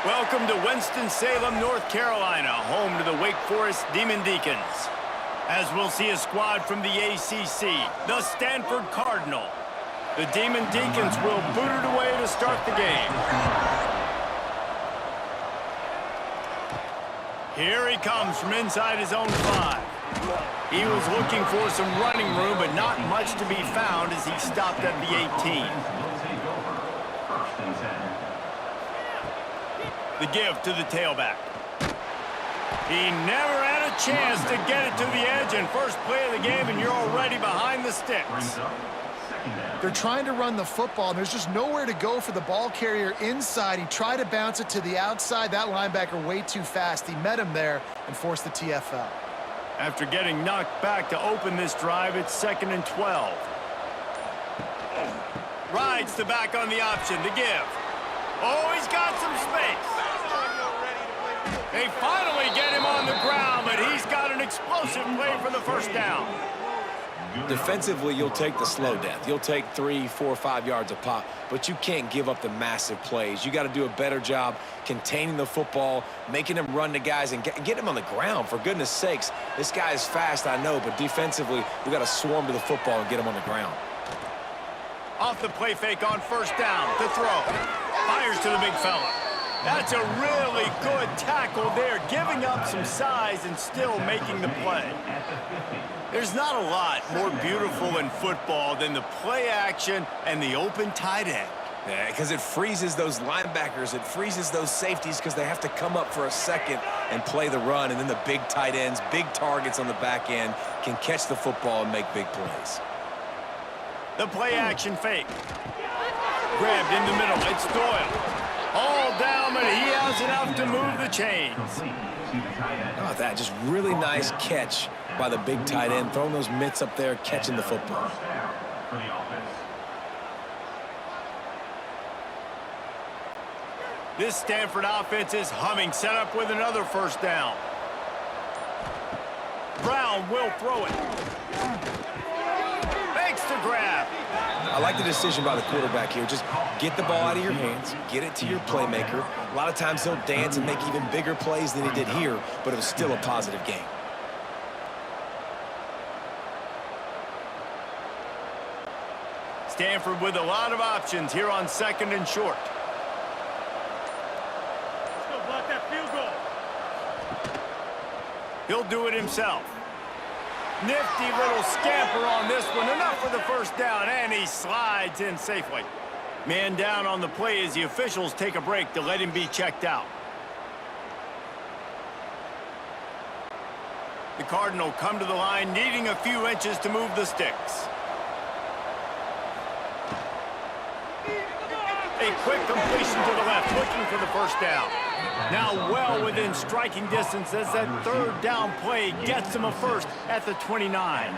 Welcome to Winston-Salem, North Carolina, home to the Wake Forest Demon Deacons. As we'll see a squad from the ACC, the Stanford Cardinal. The Demon Deacons will boot it away to start the game. Here he comes from inside his own 5. He was looking for some running room, but not much to be found as he stopped at the 18. The give to the tailback. He never had a chance to get it to the edge, and first play of the game, and you're already behind the sticks. They're trying to run the football, and there's just nowhere to go for the ball carrier inside. He tried to bounce it to the outside. That linebacker way too fast. He met him there and forced the TFL. After getting knocked back to open this drive, it's 2nd and 12. Rides the back on the option, the give. Oh, he's got some space. They finally get him on the ground, but he's got an explosive play for the first down. Defensively, you'll take the slow death. You'll take 3, 4, 5 yards a pop, but you can't give up the massive plays. You got to do a better job containing the football, making him run to guys, and get him on the ground, for goodness sakes. This guy is fast, I know, but defensively, we got to swarm to the football and get him on the ground. Off the play fake on first down, to throw. Fires to the big fella. That's a really good tackle there, giving up some size and still making the play. There's not a lot more beautiful in football than the play action and the open tight end. Yeah, because it freezes those linebackers. It freezes those safeties because they have to come up for a second and play the run. And then the big tight ends, big targets on the back end can catch the football and make big plays. The play action fake. Grabbed in the middle. It's Doyle. All down, but he has enough to move the chains. How about that? Just really nice catch by the big tight end, throwing those mitts up there, catching the football. This Stanford offense is humming, set up with another first down. Brown will throw it. Fakes the grab. I like the decision by the quarterback here. Just get the ball out of your hands, get it to your playmaker. A lot of times he'll dance and make even bigger plays than he did here, but it was still a positive game. Stanford with a lot of options here on 2nd and short. Let's go block that field goal. He'll do it himself. Nifty little scamper on this one. Enough for the first down, and he slides in safely. Man down on the play as the officials take a break to let him be checked out. The Cardinal come to the line, needing a few inches to move the sticks. A quick completion to the left, looking for the first down. Now well within striking distance as that 3rd down play gets him a first at the 29. And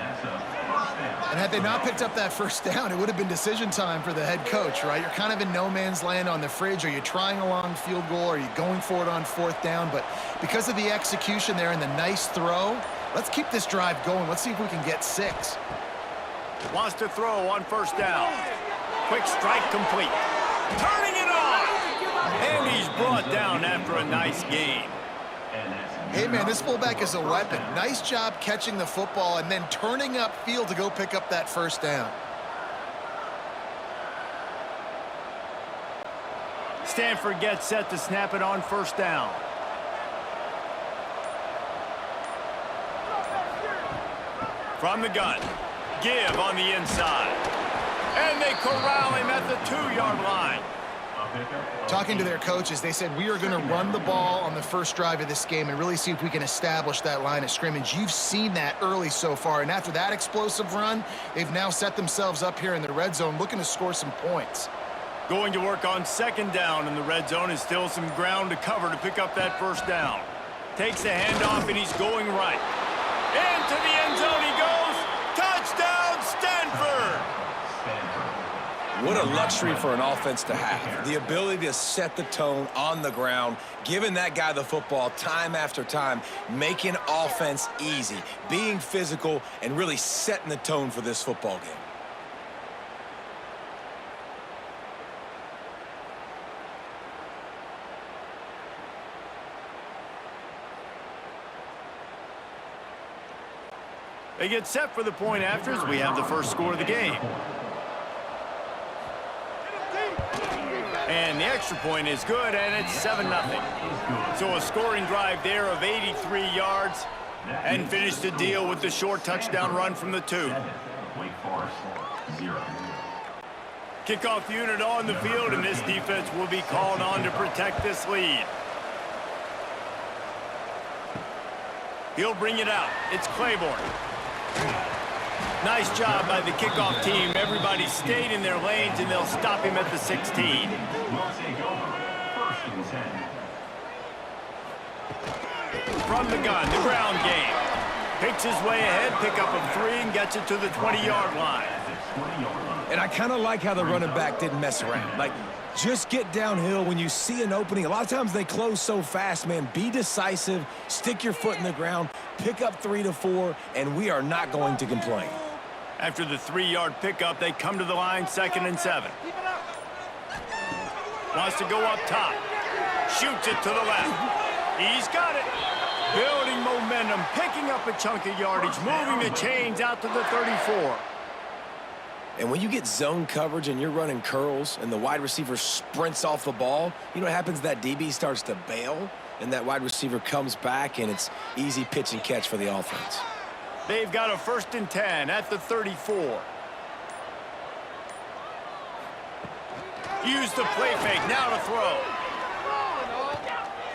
had they not picked up that first down, it would have been decision time for the head coach, right? You're kind of in no man's land on the fridge. Are you trying a long field goal? Are you going for it on 4th down? But because of the execution there and the nice throw, let's keep this drive going. Let's see if we can get 6. Wants to throw on first down. Quick strike complete. Turning it on! And he's brought down after a nice gain. Hey, man, this fullback is a weapon. Nice job catching the football and then turning upfield to go pick up that first down. Stanford gets set to snap it on first down. From the gun. Give on the inside. And they corral him at the 2-yard line. Talking to their coaches, they said, we are going to run the ball on the first drive of this game and really see if we can establish that line of scrimmage. You've seen that early so far, and after that explosive run, they've now set themselves up here in the red zone looking to score some points. Going to work on 2nd down in the red zone is still some ground to cover to pick up that first down. Takes the handoff, and he's going right. Into the end zone he goes. Touchdown, Stanford! What a luxury for an offense to have. The ability to set the tone on the ground, giving that guy the football time after time, making offense easy, being physical, and really setting the tone for this football game. They get set for the point afters. We have the first score of the game. And the extra point is good, and it's 7-0. So a scoring drive there of 83 yards, and finished the deal with the short touchdown run from the 2. Kickoff unit on the field, and this defense will be called on to protect this lead. He'll bring it out. It's Claiborne. Nice job by the kickoff team. Everybody stayed in their lanes, and they'll stop him at the 16. From the gun, the ground game. Picks his way ahead, pickup of 3, and gets it to the 20-yard line. And I kind of like how the running back didn't mess around. Like, just get downhill when you see an opening. A lot of times they close so fast, man. Be decisive, stick your foot in the ground, pick up 3 to 4, and we are not going to complain. After the 3-yard pickup, they come to the line, 2nd and 7. Wants to go up top. Shoots it to the left. He's got it. Building momentum, picking up a chunk of yardage, moving the chains out to the 34. And when you get zone coverage and you're running curls and the wide receiver sprints off the ball, you know what happens? That DB starts to bail, and that wide receiver comes back, and it's easy pitch and catch for the offense. They've got a 1st and 10 at the 34. Use the play fake, now to throw.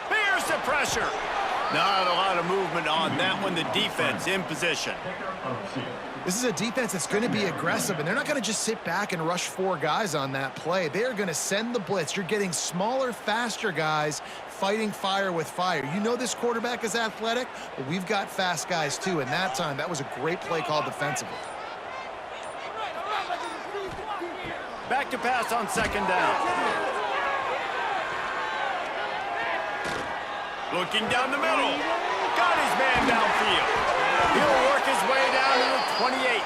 Bears the pressure. Not a lot of movement on that one. The defense in position. This is a defense that's going to be aggressive, and they're not going to just sit back and rush 4 guys on that play. They are going to send the blitz. You're getting smaller, faster guys fighting fire with fire. You know this quarterback is athletic. Well, we've got fast guys, too, and that time, that was a great play call defensively. Back to pass on 2nd down. Looking down the middle. Got his man downfield. He'll work his way down to the 28.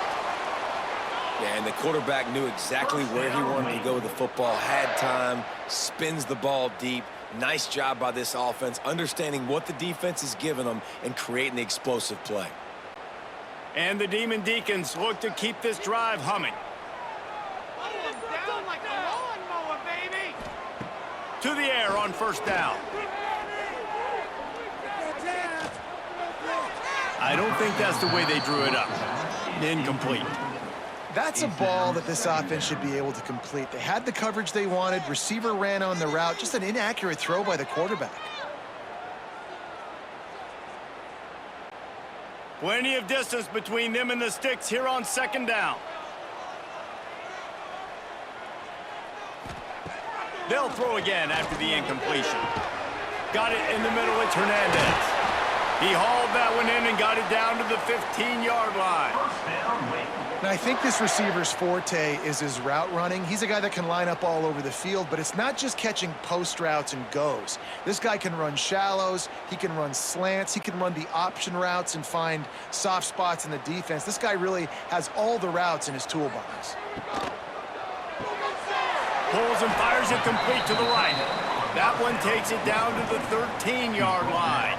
Yeah, and the quarterback knew exactly where he wanted to go with the football, had time, spins the ball deep. Nice job by this offense, understanding what the defense is giving them and creating the explosive play. And the Demon Deacons look to keep this drive humming. Down like a lawnmower, baby. To the air on 1st down. I don't think that's the way they drew it up. Incomplete. That's a ball that this offense should be able to complete. They had the coverage they wanted. Receiver ran on the route. Just an inaccurate throw by the quarterback. Plenty of distance between them and the sticks here on 2nd down. They'll throw again after the incompletion. Got it in the middle. It's Hernandez. He hauled that one in and got it down to the 15-yard line. Now, I think this receiver's forte is his route running. He's a guy that can line up all over the field, but it's not just catching post routes and goes. This guy can run shallows, he can run slants, he can run the option routes and find soft spots in the defense. This guy really has all the routes in his toolbox. Pulls and fires it complete to the right. That one takes it down to the 13-yard line.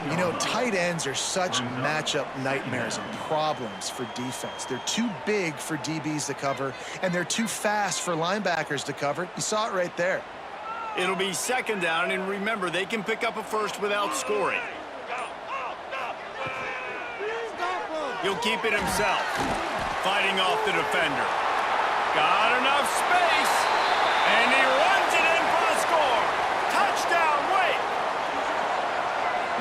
You know, tight ends are such matchup nightmares and problems for defense. They're too big for DBs to cover, and they're too fast for linebackers to cover. You saw it right there. It'll be 2nd down, and remember, they can pick up a first without scoring. He'll keep it himself, fighting off the defender. Got enough space, and he runs it in for the score. Touchdown, Wake!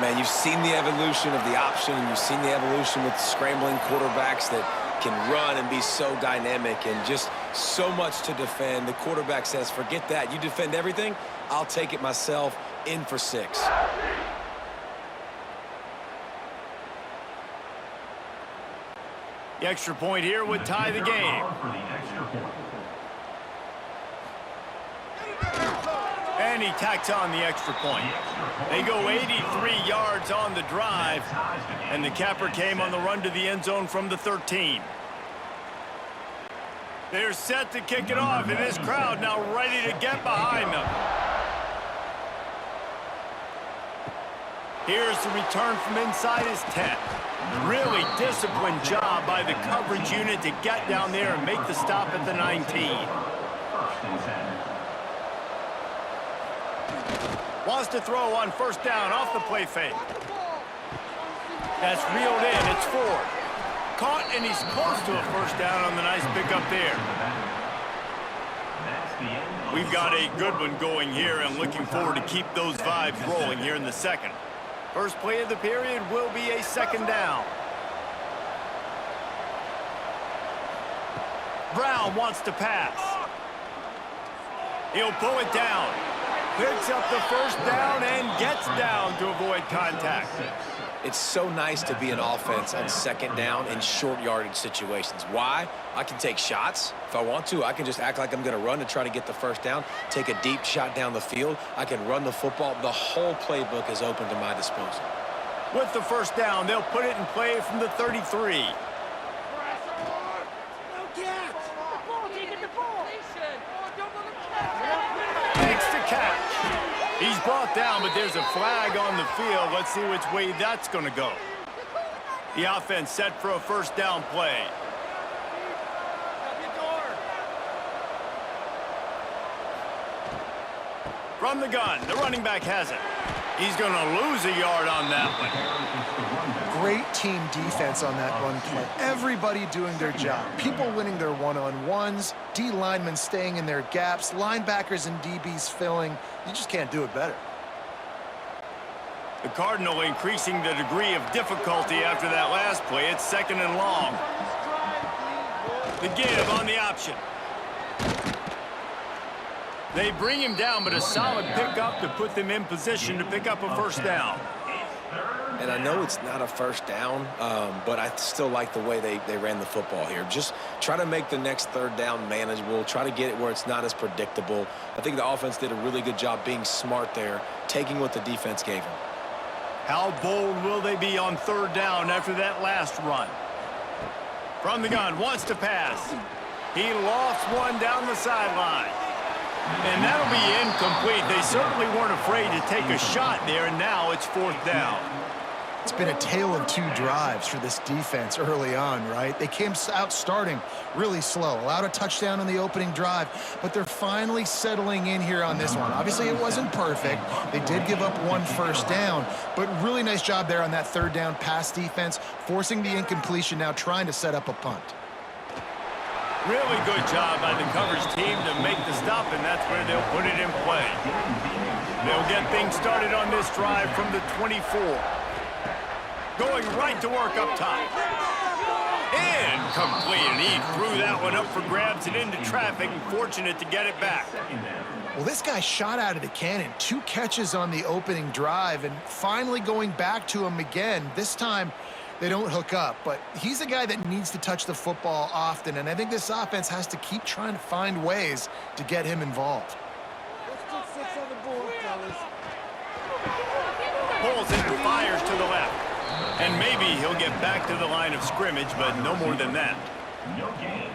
Man, you've seen the evolution of the option, and you've seen the evolution with scrambling quarterbacks that can run and be so dynamic and just so much to defend. The quarterback says, forget that. You defend everything, I'll take it myself. In for 6. The extra point here would tie the game. And he tacks on the extra point. They go 83 yards on the drive, and the capper came on the run to the end zone from the 13. They're set to kick it off, and this crowd now ready to get behind them. Here's the return from inside his 10. Really disciplined job by the coverage unit to get down there and make the stop at the 19. Wants to throw on first down off the play fake. That's reeled in. It's 4. Caught, and he's close to a first down on the nice pickup there. We've got a good one going here and looking forward to keep those vibes rolling here in the second. First play of the period will be a second down. Brown wants to pass. He'll pull it down. Picks up the first down and gets down to avoid contact. It's so nice to be an offense on second down in short yardage situations. Why? I can take shots. If I want to, I can just act like I'm going to run to try to get the first down, take a deep shot down the field. I can run the football. The whole playbook is open to my disposal. With the first down, they'll put it in play from the 33. Makes the catch. He's brought down, but there's a flag on the field. Let's see which way that's going to go. The offense set for a first down play. From the gun, the running back has it. He's going to lose a yard on that one. Great team defense on that run play. Everybody doing their job. People winning their one-on-ones, D linemen staying in their gaps, linebackers and DBs filling. You just can't do it better. The Cardinal increasing the degree of difficulty after that last play. It's second and long. The give on the option. They bring him down, but a solid pickup to put them in position to pick up a first down. And I know it's not a first down, but I still like the way they ran the football here. Just try to make the next third down manageable. Try to get it where it's not as predictable. I think the offense did a really good job being smart there, taking what the defense gave them. How bold will they be on third down after that last run? From the gun, wants to pass. He lofts one down the sideline. And that'll be incomplete. They certainly weren't afraid to take a shot there, and now it's fourth down. It's been a tale of two drives for this defense early on, right? They came out starting really slow, allowed a touchdown on the opening drive, but they're finally settling in here on this one. Obviously, it wasn't perfect. They did give up one first down, but really nice job there on that third down pass defense, forcing the incompletion, now trying to set up a punt. Really good job by the coverage team to make the stop, and that's where they'll put it in play. They'll get things started on this drive from the 24. Going right to work up top. Incomplete, and he threw that one up for grabs and into traffic, and fortunate to get it back. Well, this guy shot out of the cannon. 2 catches on the opening drive, and finally going back to him again. This time, they don't hook up, but he's a guy that needs to touch the football often, and I think this offense has to keep trying to find ways to get him involved. Pulls it and fires to the left. And maybe he'll get back to the line of scrimmage, but no more than that.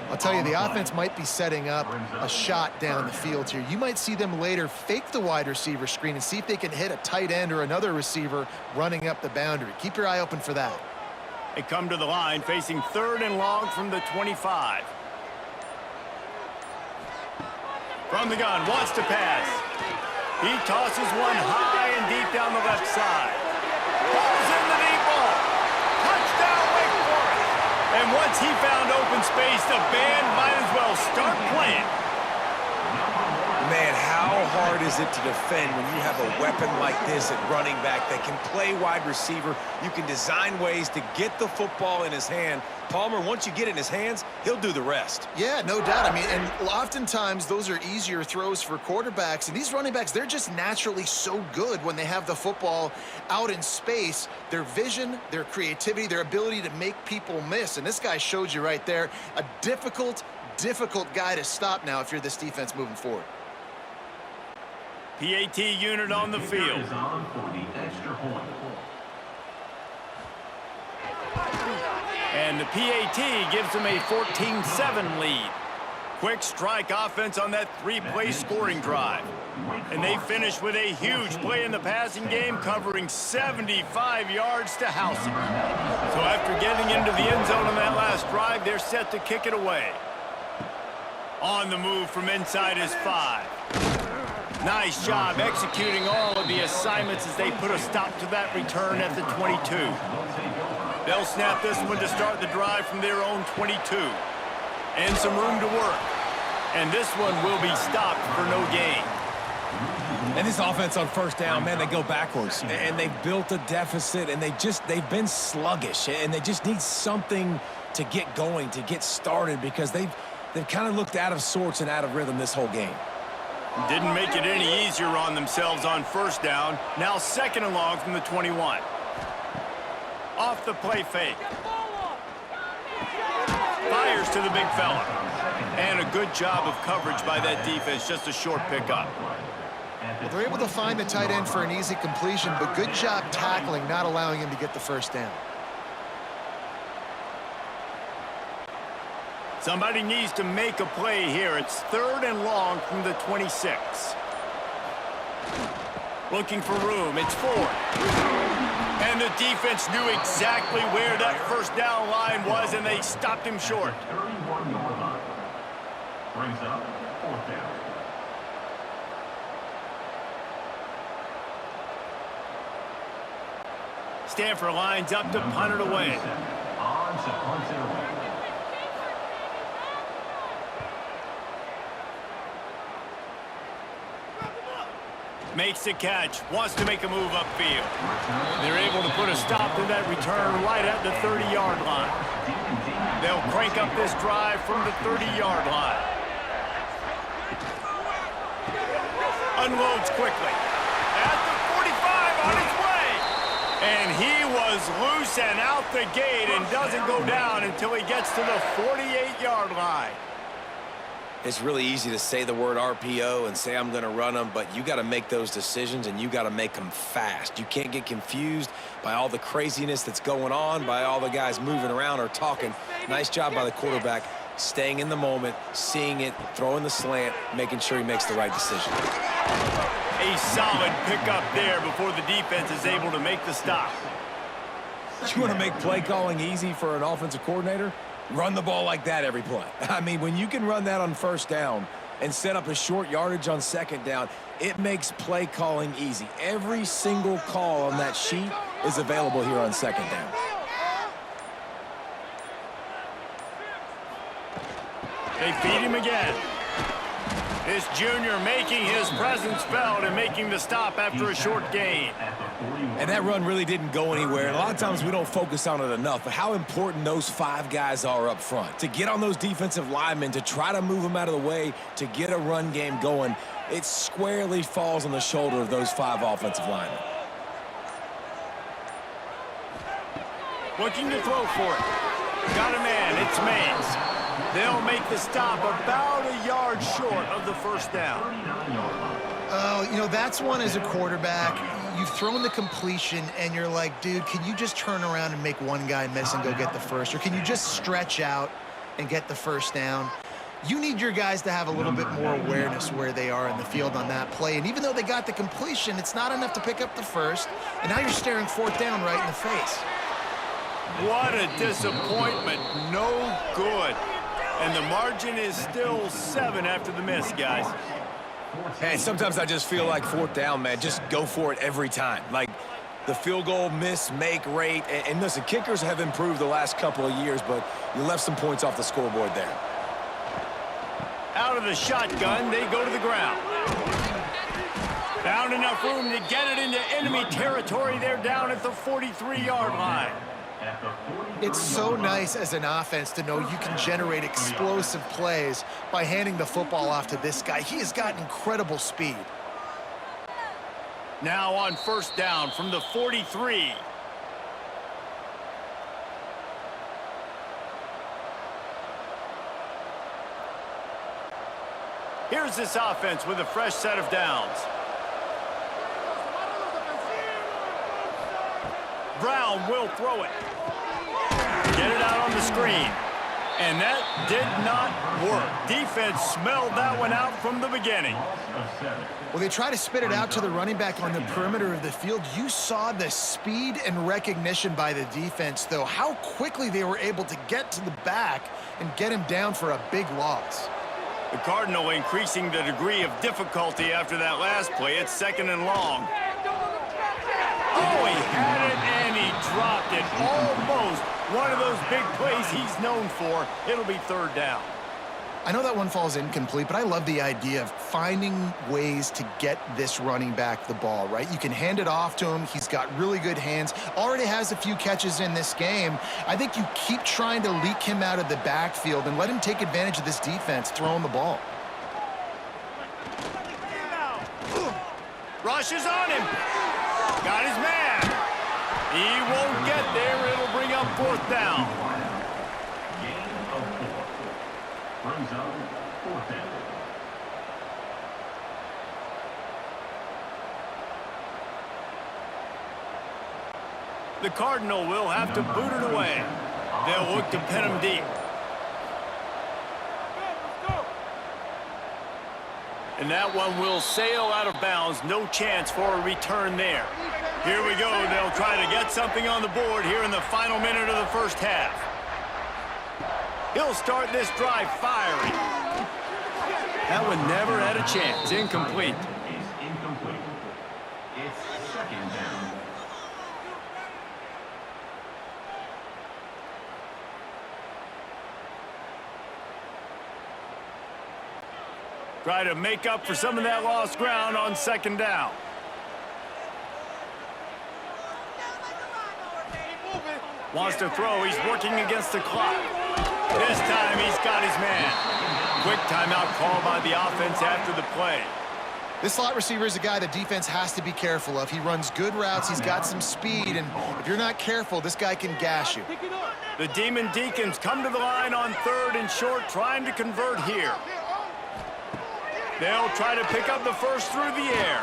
I'll tell you, the offense might be setting up a shot down the field here. You might see them later fake the wide receiver screen and see if they can hit a tight end or another receiver running up the boundary. Keep your eye open for that. They come to the line facing third and long from the 25. From the gun, wants to pass. He tosses one high and deep down the left side. Pulls in the deep ball. Touchdown, Wake Forest. And once he found open space, the band might as well start playing. Man, how hard is it to defend when you have a weapon like this at running back that can play wide receiver? You can design ways to get the football in his hand. Palmer, once you get it in his hands, he'll do the rest. Yeah, no doubt. I mean, and oftentimes those are easier throws for quarterbacks. And these running backs, they're just naturally so good when they have the football out in space. Their vision, their creativity, their ability to make people miss. And this guy showed you right there, a difficult guy to stop now if you're this defense moving forward. PAT unit on the field. And the PAT gives them a 14-7 lead. Quick strike offense on that three-play scoring drive. And they finish with a huge play in the passing game, covering 75 yards to house it. So after getting into the end zone on that last drive, they're set to kick it away. On the move from inside his 5. Nice job executing all of the assignments as they put a stop to that return at the 22. They'll snap this one to start the drive from their own 22. And some room to work. And this one will be stopped for no gain. And this offense on first down, man, they go backwards. And they've built a deficit, and they've been sluggish. And they just need something to get going, to get started, because they've kind of looked out of sorts and out of rhythm this whole game. Didn't make it any easier on themselves on first down. Now second and long from the 21. Off the play fake. Fires to the big fella. And a good job of coverage by that defense. Just a short pickup. Well, they're able to find the tight end for an easy completion, but good job tackling, not allowing him to get the first down. Somebody needs to make a play here. It's third and long from the 26. Looking for room. It's 4. And the defense knew exactly where that first down line was, and they stopped him short. 31-yard line. Brings up fourth down. Stanford lines up to punt it away. On to punt it away. Makes the catch, wants to make a move upfield. They're able to put a stop to that return right at the 30-yard line. They'll crank up this drive from the 30-yard line. Unloads quickly. At the 45 on its way. And he was loose and out the gate and doesn't go down until he gets to the 48-yard line. It's really easy to say the word RPO and say I'm going to run them, but you got to make those decisions, and you got to make them fast. You can't get confused by all the craziness that's going on, by all the guys moving around or talking. Nice job by the quarterback, staying in the moment, seeing it, throwing the slant, making sure he makes the right decision. A solid pickup there before the defense is able to make the stop. You want to make play calling easy for an offensive coordinator? Run the ball like that every play. I mean, when you can run that on first down and set up a short yardage on second down, it makes play calling easy. Every single call on that sheet is available here on second down. They feed him again. This junior making his presence felt and making the stop after a short gain. And that run really didn't go anywhere. And a lot of times we don't focus on it enough, but how important those 5 guys are up front. To get on those defensive linemen, to try to move them out of the way, to get a run game going, it squarely falls on the shoulder of those 5 offensive linemen. Looking to throw for it. Got a man, it's Mays. They'll make the stop about a yard short of the first down. Oh, you know, that's one as a quarterback. You've thrown the completion, and you're like, dude, can you just turn around and make one guy miss and go get the first? Or can you just stretch out and get the first down? You need your guys to have a little bit more awareness where they are in the field on that play. And even though they got the completion, it's not enough to pick up the first. And now you're staring fourth down right in the face. What a disappointment. No good. And the margin is still 7 after the miss, guys. Hey, sometimes I just feel like fourth down, man. Just go for it every time. Like the field goal miss, make rate. And listen, kickers have improved the last couple of years, but you left some points off the scoreboard there. Out of the shotgun, they go to the ground. Found enough room to get it into enemy territory. They're down at the 43-yard line. It's so nice as an offense to know you can generate explosive plays by handing the football off to this guy. He has got incredible speed. Now on first down from the 43. Here's this offense with a fresh set of downs. Brown will throw it. Get it out on the screen. And that did not work. Defense smelled that one out from the beginning. Well, they try to spit it out to the running back on the perimeter of the field. You saw the speed and recognition by the defense, though, how quickly they were able to get to the back and get him down for a big loss. The Cardinal increasing the degree of difficulty after that last play. It's 2nd and long. Oh, he had it and he dropped it. Almost one of those big plays he's known for. It'll be 3rd down. I know that one falls incomplete, but I love the idea of finding ways to get this running back the ball, right? You can hand it off to him. He's got really good hands. Already has a few catches in this game. I think you keep trying to leak him out of the backfield and let him take advantage of this defense throwing the ball. Rushes on him. Got his man. He won't get there. It'll bring up 4th down. Gain of 4. Brings up 4th down. The Cardinal will have to boot it away. They'll look to pin him deep. And that one will sail out of bounds. No chance for a return there. Here we go. They'll try to get something on the board here in the final minute of the first half. He'll start this drive firing. That one never had a chance. Incomplete. Is incomplete. It's 2nd down. Try to make up for some of that lost ground on 2nd down. Wants to throw. He's working against the clock. This time he's got his man. Quick timeout call by the offense after the play. This slot receiver is a guy the defense has to be careful of. He runs good routes. He's got some speed, and if you're not careful, this guy can gash you. The Deacons come to the line on 3rd and short, trying to convert here. They'll try to pick up the first through the air.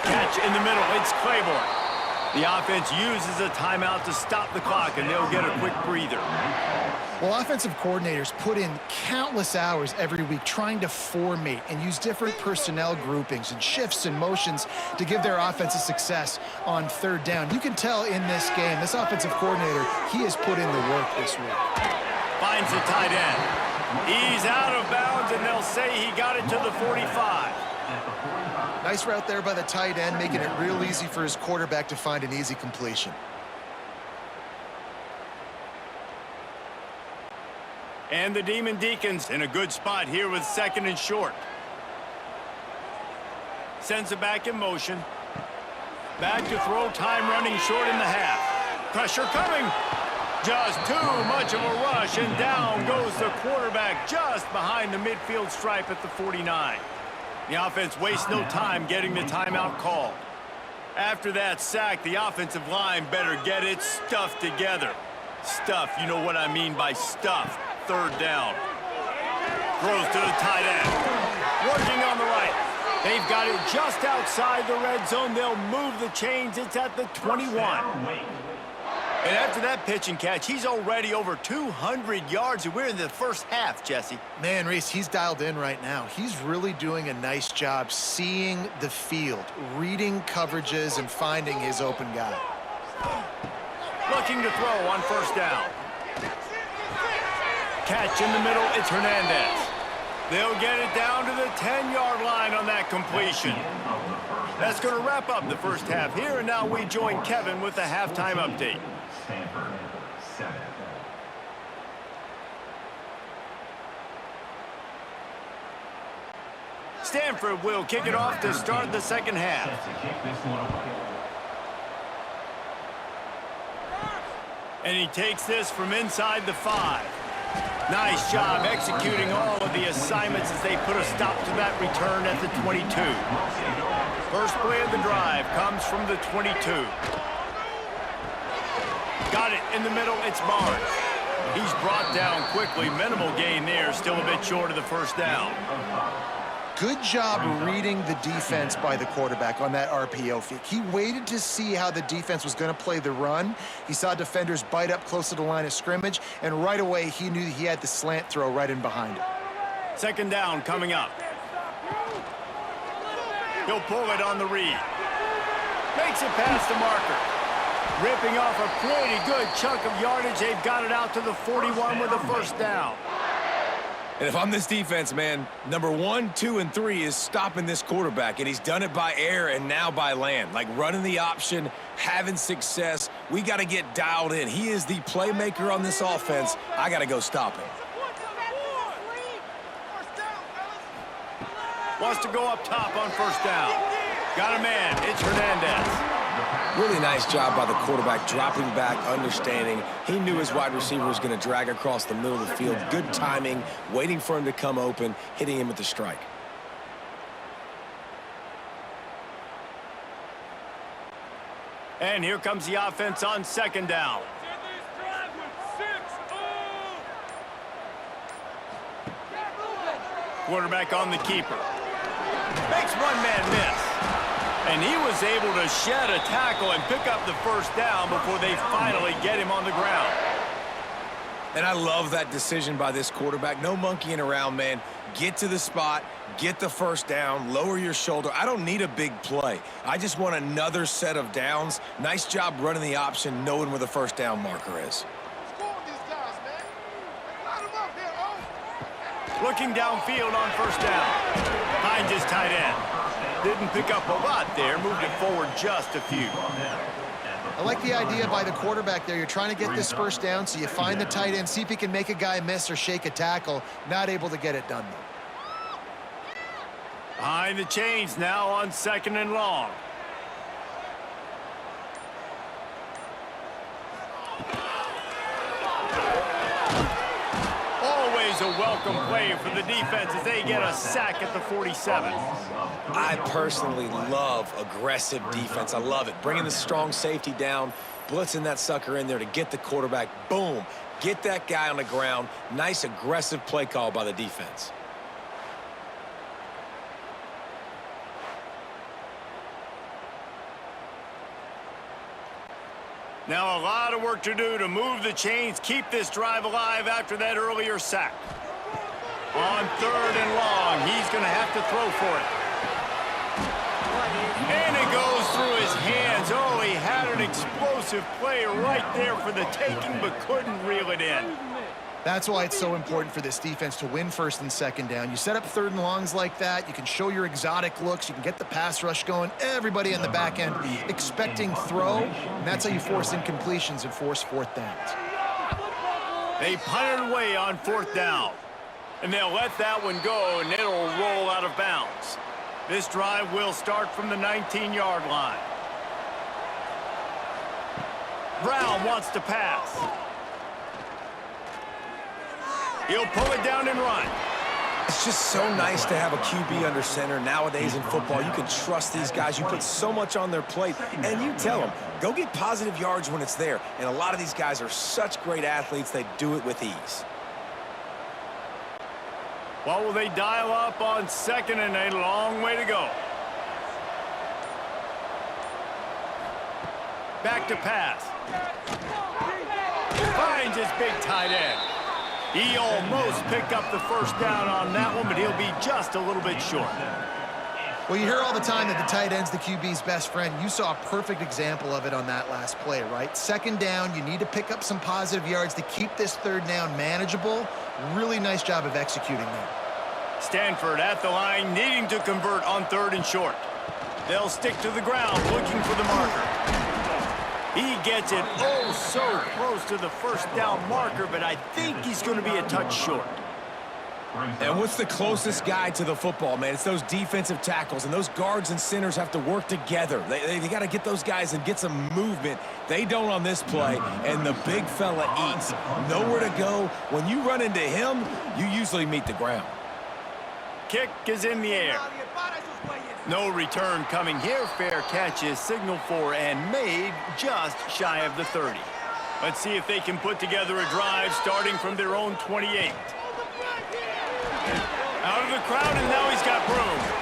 Catch in the middle. It's Claiborne. The offense uses a timeout to stop the clock, and they'll get a quick breather. Well, offensive coordinators put in countless hours every week trying to formate and use different personnel groupings and shifts and motions to give their offense a success on 3rd down. You can tell in this game, this offensive coordinator, he has put in the work this week. Finds the tight end. He's out of bounds, and they'll say he got it to the 45. Nice route there by the tight end, making it real easy for his quarterback to find an easy completion. And the Deacons in a good spot here with 2nd and short. Sends it back in motion. Back to throw, time running short in the half. Pressure coming. Just too much of a rush, and down goes the quarterback just behind the midfield stripe at the 49. The offense wastes no time getting the timeout called. After that sack, the offensive line better get its stuff together. Stuff, you know what I mean by stuff. 3rd down. Throws to the tight end. Working on the right. They've got it just outside the red zone. They'll move the chains. It's at the 21. And after that pitch and catch, he's already over 200 yards, and we're in the first half, Jesse. Man, Reese, he's dialed in right now. He's really doing a nice job seeing the field, reading coverages, and finding his open guy. Looking to throw on 1st down. Catch in the middle, it's Hernandez. They'll get it down to the 10-yard line on that completion. That's going to wrap up the first half here, and now we join Kevin with the halftime update. Stanford 7. Stanford will kick it off to start the second half. And he takes this from inside the 5. Nice job executing all of the assignments as they put a stop to that return at the 22. First play of the drive comes from the 22. Got it in the middle, it's Barnes. He's brought down quickly, minimal gain there, still a bit short of the 1st down. Good job reading the defense by the quarterback on that RPO fake. He waited to see how the defense was going to play the run. He saw defenders bite up close to the line of scrimmage, and right away he knew he had the slant throw right in behind him. Second down coming up. He'll pull it on the read. Makes it past the marker. Ripping off a pretty good chunk of yardage. They've got it out to the 41 with a first down. And if I'm this defense, man, number 1, 2, and 3 is stopping this quarterback, and he's done it by air and now by land. Like running the option, having success. We got to get dialed in. He is the playmaker on this offense. I got to go stop him. Wants to go up top on first down. Got a man. It's Hernandez. Really nice job by the quarterback, dropping back, understanding. He knew his wide receiver was going to drag across the middle of the field. Good timing, waiting for him to come open, hitting him with the strike. And here comes the offense on second down. Quarterback on the keeper. Makes one man miss. And he was able to shed a tackle and pick up the first down before they finally get him on the ground. And I love that decision by this quarterback. No monkeying around, man. Get to the spot, get the first down, lower your shoulder. I don't need a big play. I just want another set of downs. Nice job running the option, knowing where the first down marker is. Looking downfield on first down. Finds his tight end. Didn't pick up a lot there. Moved it forward just a few. I like the idea by the quarterback there. You're trying to get this first down, so you find the tight end, see if he can make a guy miss or shake a tackle. Not able to get it done, though. Behind the chains now on second and long. A welcome play for the defense as they get a sack at the 47. I personally love aggressive defense. I love it. Bringing the strong safety down, blitzing that sucker in there to get the quarterback. Boom. Get that guy on the ground. Nice aggressive play call by the defense. Now a lot of work to do to move the chains, keep this drive alive after that earlier sack. On third and long, he's going to have to throw for it. And it goes through his hands. Oh, he had an explosive play right there for the taking, but couldn't reel it in. That's why it's so important for this defense to win first and second down. You set up third and longs like that, you can show your exotic looks, you can get the pass rush going, everybody on the back end expecting throw, and that's how you force incompletions and force fourth downs. They punted away on fourth down, and they'll let that one go, and it'll roll out of bounds. This drive will start from the 19-yard line. Brown wants to pass. He'll pull it down and run. It's just so nice to have a QB under center. Nowadays in football, you can trust these guys. You put so much on their plate, and you tell them, go get positive yards when it's there. And a lot of these guys are such great athletes, they do it with ease. What will they dial up on second and a long way to go? Back to pass. Finds his big tight end. He almost picked up the first down on that one, but he'll be just a little bit short. Well, you hear all the time that the tight end's the QB's best friend. You saw a perfect example of it on that last play, right? Second down, you need to pick up some positive yards to keep this third down manageable. Really nice job of executing there. Stanford at the line, needing to convert on third and short. They'll stick to the ground, looking for the marker. He gets it oh so close to the first down marker, but I think he's going to be a touch short. And what's the closest guy to the football, man? It's those defensive tackles, and those guards and centers have to work together. They got to get those guys and get some movement. They don't on this play, and the big fella eats. Nowhere to go. When you run into him, you usually meet the ground. Kick is in the air. No return coming here. Fair catch is signaled for and made just shy of the 30. Let's see if they can put together a drive starting from their own 28. Out of the crowd, and now he's got room.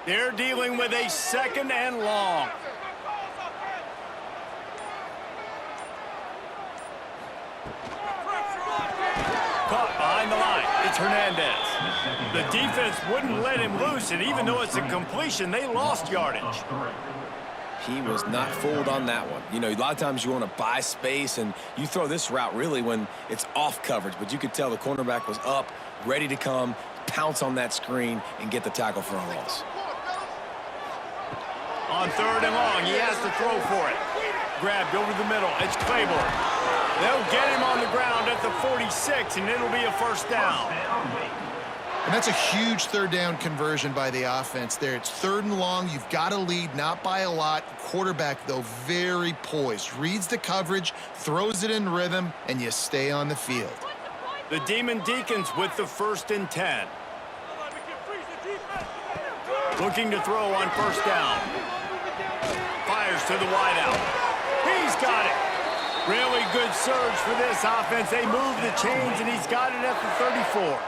They're dealing with a 2nd and long. Caught behind the line. It's Hernandez. The defense wouldn't let him loose, and even though it's a completion, they lost yardage. He was not fooled on that one. You know, a lot of times you want to buy space, and you throw this route really when it's off coverage, but you could tell the cornerback was up, ready to come, pounce on that screen, and get the tackle for a loss. On 3rd and long, he has to throw for it. Grabbed over the middle. It's Claiborne. They'll get him on the ground at the 46, and it'll be a 1st down. And that's a huge 3rd down conversion by the offense there. It's 3rd and long. You've got to lead, not by a lot. Quarterback, though, very poised. Reads the coverage, throws it in rhythm, and you stay on the field. The Deacons with the 1st and 10. Looking to throw on 1st down. Fires to the wideout. He's got it. Really good surge for this offense. They move the chains, and he's got it at the 34.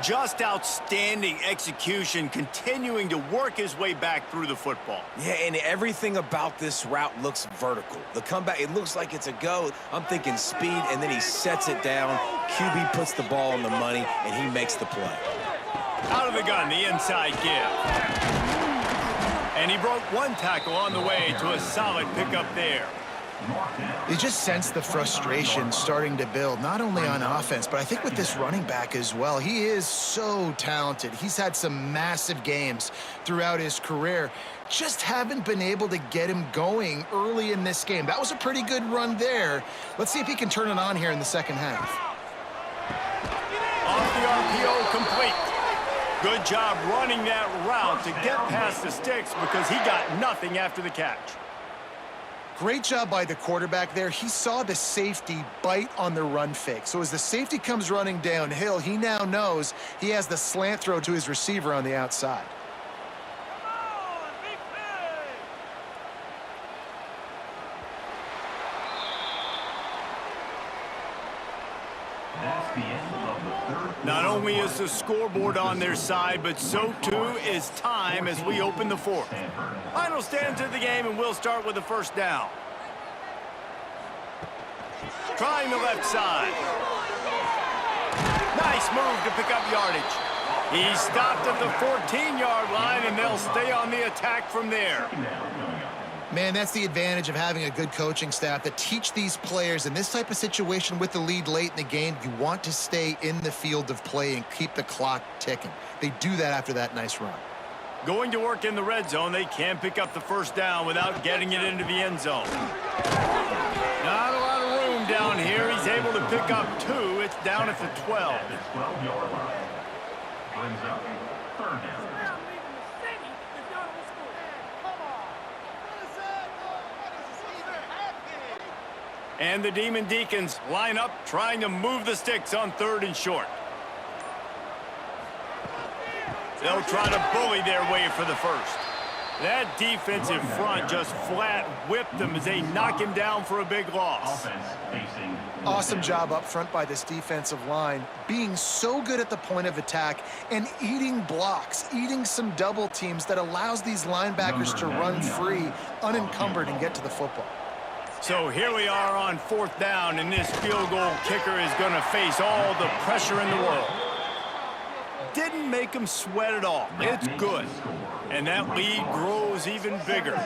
Just outstanding execution, continuing to work his way back through the football. Yeah, and everything about this route looks vertical. The comeback, it looks like it's a go. I'm thinking speed, and then he sets it down. QB puts the ball on the money, and he makes the play. Out of the gun, the inside give. And he broke one tackle on the way to a solid pickup there. You just sense the frustration starting to build, not only on offense, but I think with this running back as well. He is so talented. He's had some massive games throughout his career. Just haven't been able to get him going early in this game. That was a pretty good run there. Let's see if he can turn it on here in the 2nd half. Off the RPO, complete. Good job running that route to get past the sticks because he got nothing after the catch. Great job by the quarterback there. He saw the safety bite on the run fake. So as the safety comes running downhill, he now knows he has the slant throw to his receiver on the outside. That's the end of the 3rd. Not only is the scoreboard on their side, but so too is time as we open the 4th. Final stands of the game, and we'll start with the 1st down. Trying the left side. Nice move to pick up yardage. He stopped at the 14-yard line, and they'll stay on the attack from there. Man, that's the advantage of having a good coaching staff that teach these players in this type of situation with the lead late in the game. You want to stay in the field of play and keep the clock ticking. They do that after that nice run. Going to work in the red zone, they can pick up the 1st down without getting it into the end zone. Not a lot of room down here. He's able to pick up 2. It's down at the 12. At the 12-yard line. Brings up 3rd down. And the Deacons line up, trying to move the sticks on 3rd and short. They'll try to bully their way for the 1st. That defensive front just flat whipped them as they knock him down for a big loss. Awesome job up front by this defensive line, being so good at the point of attack and eating blocks, eating some double teams that allows these linebackers to run free, unencumbered, and get to the football. So here we are on 4th down, and this field goal kicker is going to face all the pressure in the world. Didn't make him sweat at all. It's good. And that lead grows even bigger.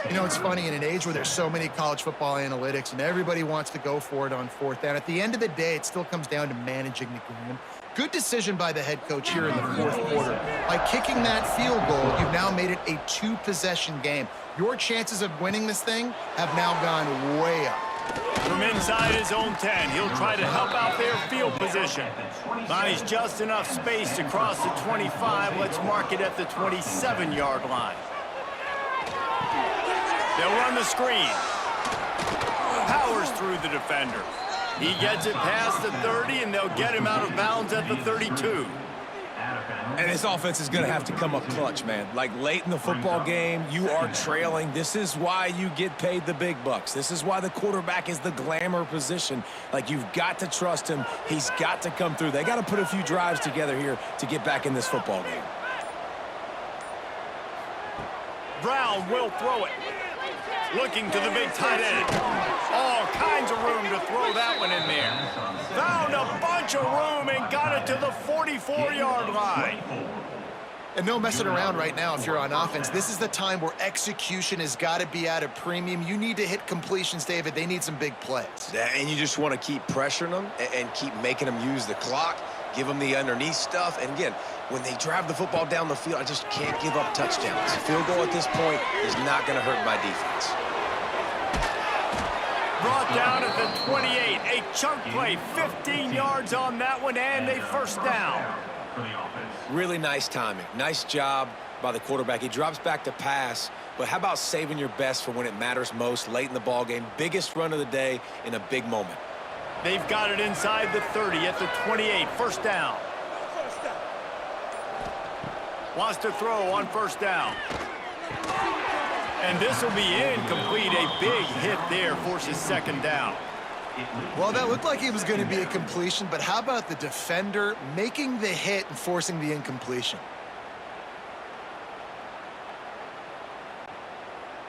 You know, it's funny, in an age where there's so many college football analytics and everybody wants to go for it on 4th down, at the end of the day, it still comes down to managing the game. Good decision by the head coach here in the 4th quarter. By kicking that field goal, you've now made it a 2-possession game. Your chances of winning this thing have now gone way up. From inside his own 10, he'll try to help out their field position. Finds just enough space to cross the 25. Let's mark it at the 27-yard line. They'll run the screen. Powers through the defender. He gets it past the 30, and they'll get him out of bounds at the 32. And this offense is going to have to come up clutch, man. Like late in the football game, you are trailing. This is why you get paid the big bucks. This is why the quarterback is the glamour position. Like, you've got to trust him. He's got to come through. They got to put a few drives together here to get back in this football game. Brown will throw it. Looking to the big tight end. All kinds of room to throw that one in there. Found a bunch of room and got it to the 44-yard line. And no messing around right now if you're on offense. This is the time where execution has got to be at a premium. You need to hit completions, David. They need some big plays. Yeah, and you just want to keep pressuring them and keep making them use the clock, give them the underneath stuff. And again, when they drive the football down the field, I just can't give up touchdowns. A field goal at this point is not going to hurt my defense. Brought down at the 28. A chunk play, 15 yards on that one, and a first down. Really nice timing. Nice job by the quarterback. He drops back to pass, but how about saving your best for when it matters most late in the ball game? Biggest run of the day in a big moment. They've got it inside the 30 at the 28. First down. Wants to throw on first down. And this will be incomplete. A big hit there forces second down. Well, that looked like it was going to be a completion, but how about the defender making the hit and forcing the incompletion?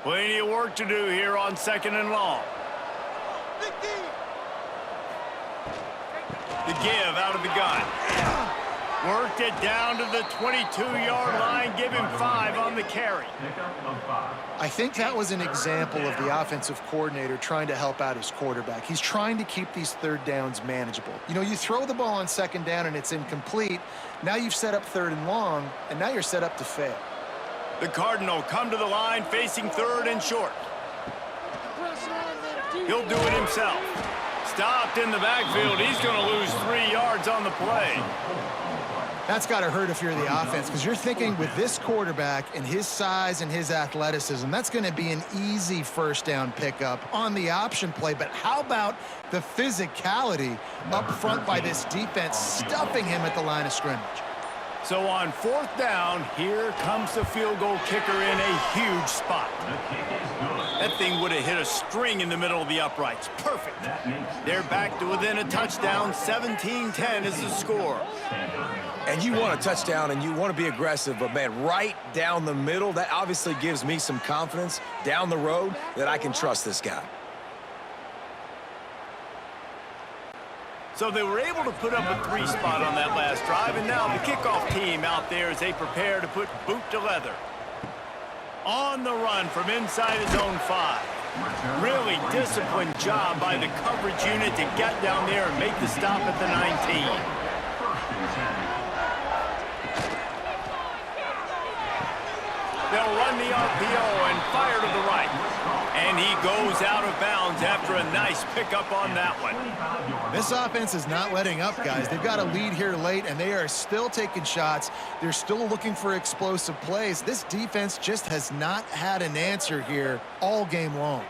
Plenty of work to do here on second and long. The give out of the gun. Worked it down to the 22-yard line. Give him 5 on the carry. I think that was an example of the offensive coordinator trying to help out his quarterback. He's trying to keep these third downs manageable. You know, you throw the ball on second down and it's incomplete. Now you've set up third and long, and now you're set up to fail. The Cardinal come to the line facing third and short. He'll do it himself. Stopped in the backfield. He's going to lose 3 yards on the play. That's got to hurt if you're the offense, because you're thinking with this quarterback and his size and his athleticism, that's going to be an easy first down pickup on the option play. But how about the physicality up front by this defense, stuffing him at the line of scrimmage? So on fourth down, here comes the field goal kicker in a huge spot. That thing would have hit a string in the middle of the uprights. Perfect. They're back to within a touchdown. 17-10 is the score. And you want a touchdown and you want to be aggressive, but man, right down the middle, that obviously gives me some confidence down the road that I can trust this guy. So they were able to put up a 3 spot on that last drive, and now the kickoff team out there as they prepare to put boot to leather. On the run from inside his own 5. Really disciplined job by the coverage unit to get down there and make the stop at the 19. They'll run the RPO and fire to the right. And he goes out of bounds after a nice pickup on that one. This offense is not letting up, guys. They've got a lead here late, and they are still taking shots. They're still looking for explosive plays. This defense just has not had an answer here all game long.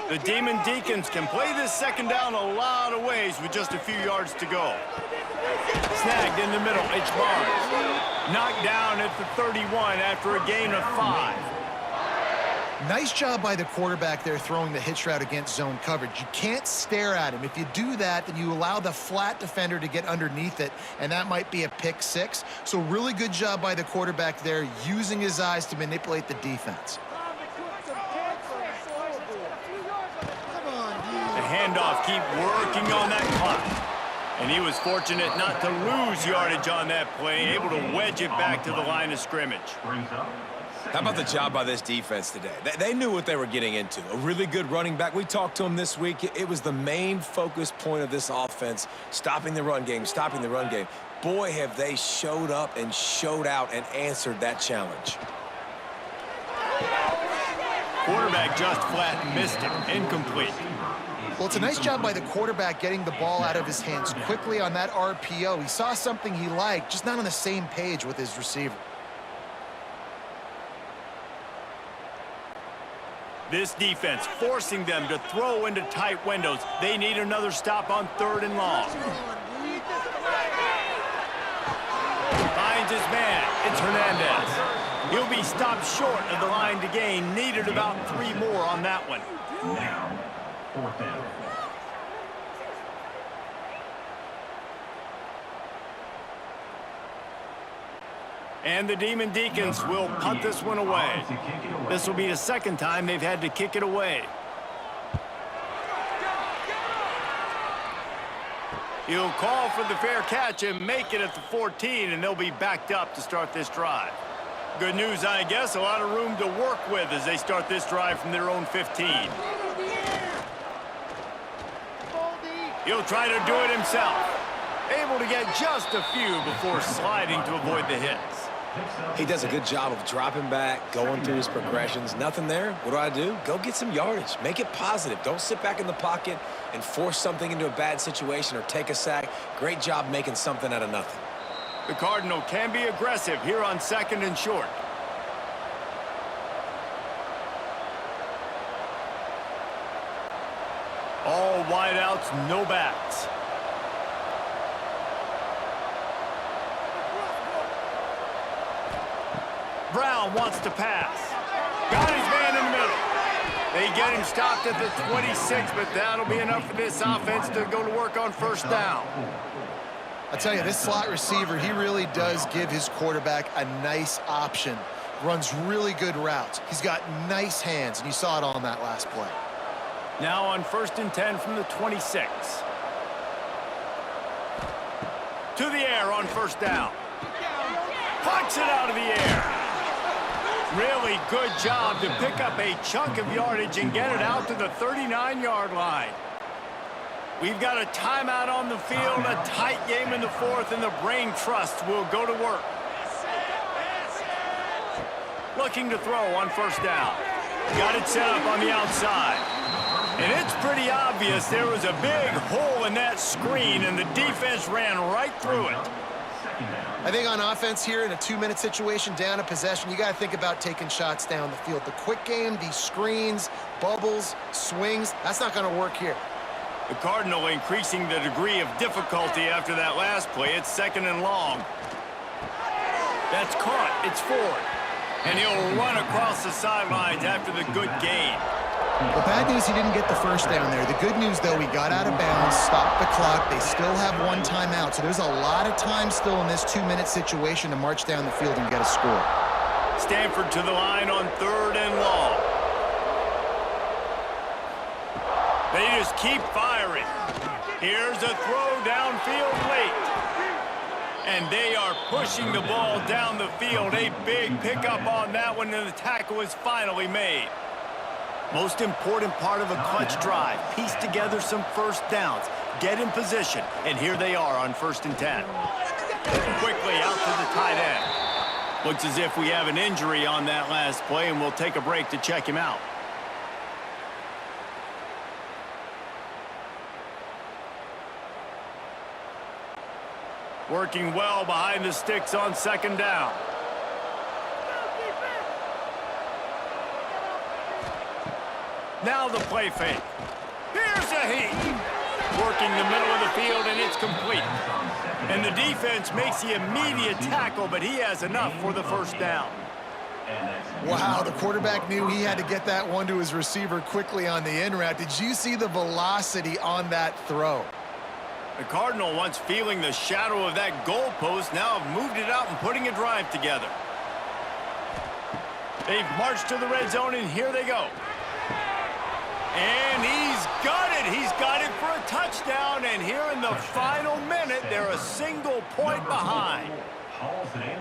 The Deacons can play this second down a lot of ways with just a few yards to go. Snagged in the middle, it's Barnes. Knocked down at the 31 after a gain of 5. Nice job by the quarterback there throwing the hitch route against zone coverage. You can't stare at him. If you do that, then you allow the flat defender to get underneath it, and that might be a pick 6. So really good job by the quarterback there, using his eyes to manipulate the defense. The handoff, keep working on that clock. And he was fortunate not to lose yardage on that play, able to wedge it back to the line of scrimmage. How about the job by this defense today? They knew what they were getting into. A really good running back. We talked to him this week. It was the main focus point of this offense, stopping the run game, stopping the run game. Boy, have they showed up and showed out and answered that challenge. Quarterback just flat missed it. Incomplete. Well, it's a nice job by the quarterback getting the ball out of his hands quickly on that RPO. He saw something he liked, just not on the same page with his receiver. This defense forcing them to throw into tight windows. They need another stop on third and long. It's Hernandez. He'll be stopped short of the line to gain. Needed about 3 more on that one. Now, 4th down. And the Deacons will punt this one away. This will be the 2nd time they've had to kick it away. He'll call for the fair catch and make it at the 14, and they'll be backed up to start this drive. Good news, I guess, a lot of room to work with as they start this drive from their own 15. He'll try to do it himself. Able to get just a few before sliding to avoid the hits. He does a good job of dropping back, going through his progressions. Nothing there. What do? Go get some yardage. Make it positive. Don't sit back in the pocket and force something into a bad situation or take a sack. Great job making something out of nothing. The Cardinal can be aggressive here on 2nd and short. All wideouts, no backs. Brown wants to pass. Got his man in the middle. They get him stopped at the 26, but that'll be enough for this offense to go to work on 1st down. I tell you, this slot receiver, he really does give his quarterback a nice option. Runs really good routes. He's got nice hands, and you saw it on that last play. Now on 1st and 10 from the 26. To the air on 1st down. Pucks it out of the air. Really good job to pick up a chunk of yardage and get it out to the 39-yard line. We've got a timeout on the field, a tight game in the 4th, and the Brain Trust will go to work. Looking to throw on 1st down. Got it set up on the outside. And it's pretty obvious there was a big hole in that screen, and the defense ran right through it. I think on offense here in a 2-minute situation, down a possession, you got to think about taking shots down the field. The quick game, these screens, bubbles, swings, that's not going to work here. The Cardinal increasing the degree of difficulty after that last play. It's 2nd and long. That's caught. It's Ford. And he'll run across the sidelines after the good gain. The bad news, he didn't get the 1st down there. The good news, though, he got out of bounds, stopped the clock. They still have 1 timeout, so there's a lot of time still in this 2-minute situation to march down the field and get a score. Stanford to the line on 3rd and long. They just keep firing. Here's a throw downfield late. And they are pushing the ball down the field. A big pickup on that one, and the tackle is finally made. Most important part of a clutch drive. Piece together some 1st downs. Get in position. And here they are on 1st and 10. Quickly out to the tight end. Looks as if we have an injury on that last play, and we'll take a break to check him out. Working well behind the sticks on 2nd down. Now the play fake. Here's a heat. Working the middle of the field, and it's complete. And the defense makes the immediate tackle, but he has enough for the 1st down. Wow, the quarterback knew he had to get that one to his receiver quickly on the in route. Did you see the velocity on that throw? The Cardinal, once feeling the shadow of that goalpost, now have moved it out and putting a drive together. They've marched to the red zone, and here they go. And he's got it. He's got it for a touchdown. And here in the final minute, they're a single point behind.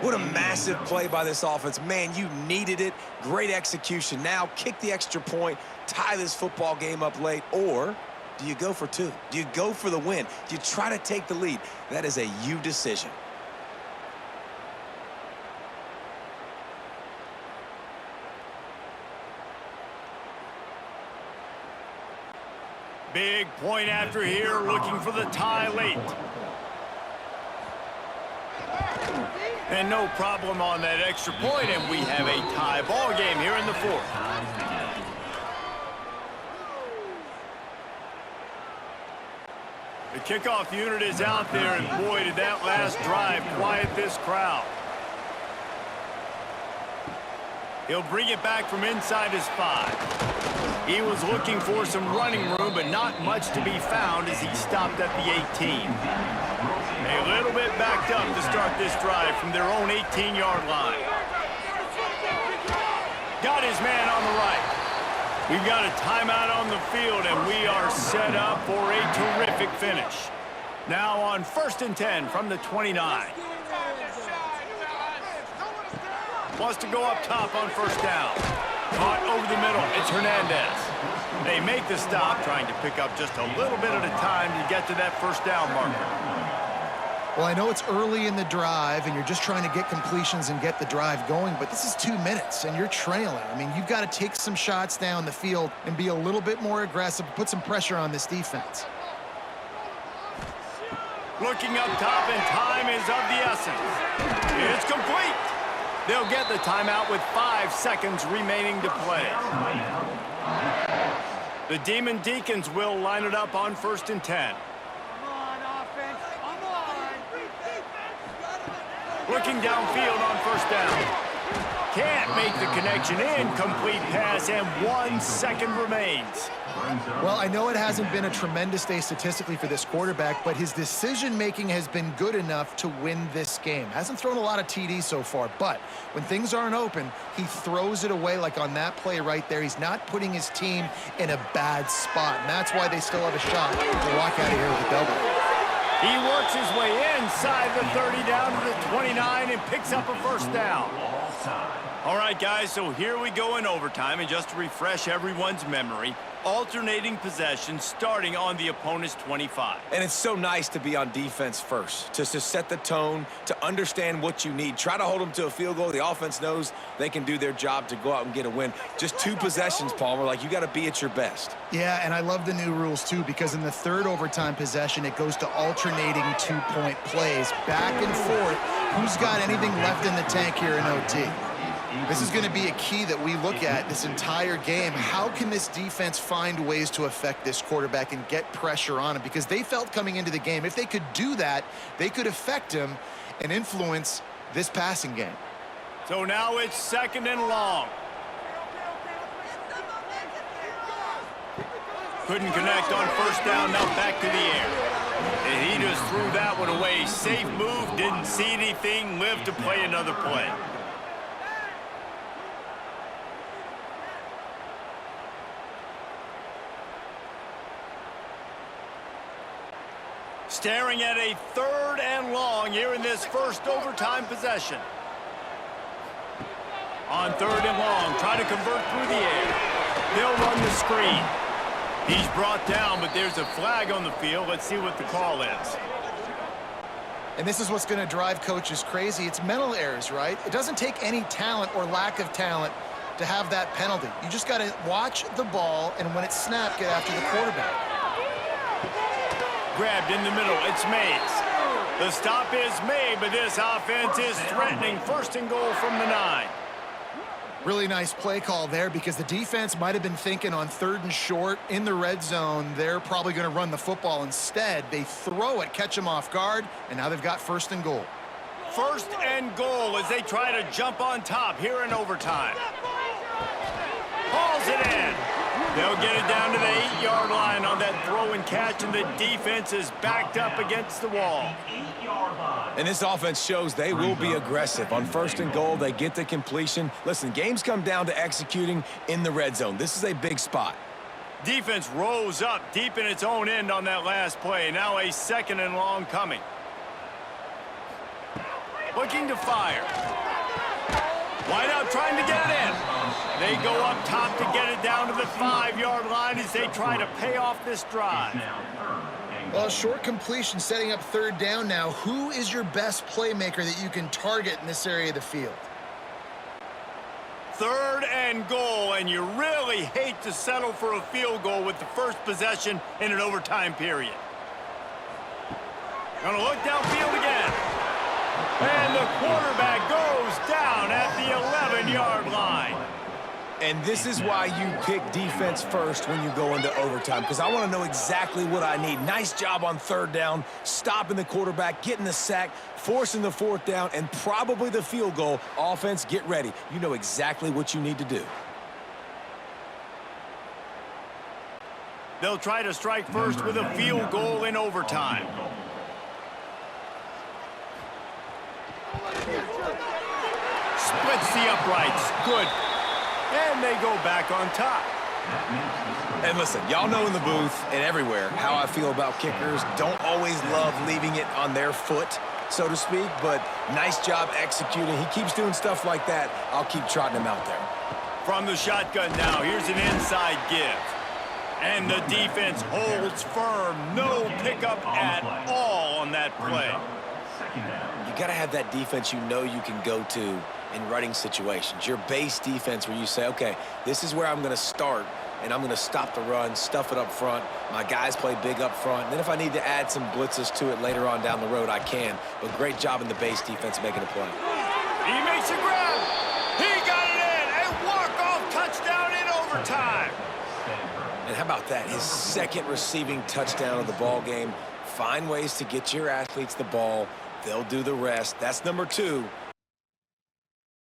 What a massive play by this offense. Man, you needed it. Great execution. Now kick the extra point, tie this football game up late, or do you go for 2? Do you go for the win? Do you try to take the lead? That is a you decision. Big point after here, looking for the tie late. And no problem on that extra point, and we have a tie ball game here in the 4th. The kickoff unit is out there, and boy, did that last drive quiet this crowd. He'll bring it back from inside his 5. He was looking for some running room, but not much to be found as he stopped at the 18. A little bit backed up to start this drive from their own 18-yard line. Got his man on the right. We've got a timeout on the field, and we are set up for a terrific finish. Now on 1st and 10 from the 29. Wants to go up top on 1st down. Caught over the middle. It's Hernandez. They make the stop, trying to pick up just a little bit at a time to get to that 1st down marker. Well, I know it's early in the drive, and you're just trying to get completions and get the drive going, but this is 2 minutes, and you're trailing. I mean, you've got to take some shots down the field and be a little bit more aggressive, put some pressure on this defense. Looking up top, and time is of the essence. It's complete. They'll get the timeout with 5 seconds remaining to play. The Deacons will line it up on 1st and 10. Looking downfield on 1st down. Can't make the connection. Incomplete pass, and 1 second remains. Well, I know it hasn't been a tremendous day statistically for this quarterback, but his decision-making has been good enough to win this game. Hasn't thrown a lot of TDs so far, but when things aren't open, he throws it away like on that play right there. He's not putting his team in a bad spot, and that's why they still have a shot to walk out of here with a double. He works his way inside the 30 down to the 29 and picks up a 1st down. All right, guys, so here we go in overtime, and just to refresh everyone's memory, alternating possession starting on the opponent's 25. And it's so nice to be on defense first, to set the tone, to understand what you need. Try to hold them to a field goal. The offense knows they can do their job to go out and get a win. Just 2 possessions, Palmer. Like, you got to be at your best. Yeah, and I love the new rules, too, because in the 3rd overtime possession, it goes to alternating 2-point plays, back and forth. Who's got anything left in the tank here in OT? This is going to be a key that we look at this entire game. How can this defense find ways to affect this quarterback and get pressure on him? Because they felt coming into the game, if they could do that, they could affect him and influence this passing game. So now it's 2nd and long. Couldn't connect on 1st down, now back to the air. And he just threw that one away. Safe move, didn't see anything, lived to play another play. Staring at a 3rd and long here in this 1st overtime possession. On 3rd and long, try to convert through the air. They'll run the screen. He's brought down, but there's a flag on the field. Let's see what the call is. And this is what's going to drive coaches crazy. It's mental errors, right? It doesn't take any talent or lack of talent to have that penalty. You just got to watch the ball, and when it's snapped, get after the quarterback. Grabbed in the middle, it's Mays. The stop is made, but this offense is threatening 1st and goal from the 9. Really nice play call there because the defense might have been thinking on 3rd and short in the red zone. They're probably going to run the football instead. They throw it, catch them off guard, and now they've got 1st and goal. 1st and goal as they try to jump on top here in overtime. Hauls it in. They'll get it down to the 8-yard line on that throw and catch, and the defense is backed up against the wall. And this offense shows they will be aggressive. On 1st and goal, they get the completion. Listen, games come down to executing in the red zone. This is a big spot. Defense rose up deep in its own end on that last play. Now a 2nd and long coming. Looking to fire. Wide out trying to get it in. They go up top to get it down to the 5-yard line as they try to pay off this drive. Well, short completion setting up 3rd down now. Who is your best playmaker that you can target in this area of the field? 3rd and goal, and you really hate to settle for a field goal with the 1st possession in an overtime period. Gonna look downfield again. And the quarterback goes down at the 11-yard line. And this is why you pick defense first when you go into overtime, because I want to know exactly what I need. Nice job on third down, stopping the quarterback, getting the sack, forcing the fourth down, and probably the field goal. Offense, get ready. You know exactly what you need to do. They'll try to strike first with a field goal in overtime. Splits the uprights. Good. And they go back on top. And listen, y'all know in the booth and everywhere how I feel about kickers. Don't always love leaving it on their foot, so to speak, but nice job executing. He keeps doing stuff like that. I'll keep trotting him out there. From the shotgun now, here's an inside give. And the defense holds firm. No pickup at all on that play. You got to have that defense you know you can go to in running situations. Your base defense where you say, okay, this is where I'm going to start, and I'm going to stop the run, stuff it up front. My guys play big up front. And then if I need to add some blitzes to it later on down the road, I can. But great job in the base defense making a play. He makes a grab. He got it in. A walk-off touchdown in overtime. And how about that? His second receiving touchdown of the ball game. Find ways to get your athletes the ball. They'll do the rest. That's number 2.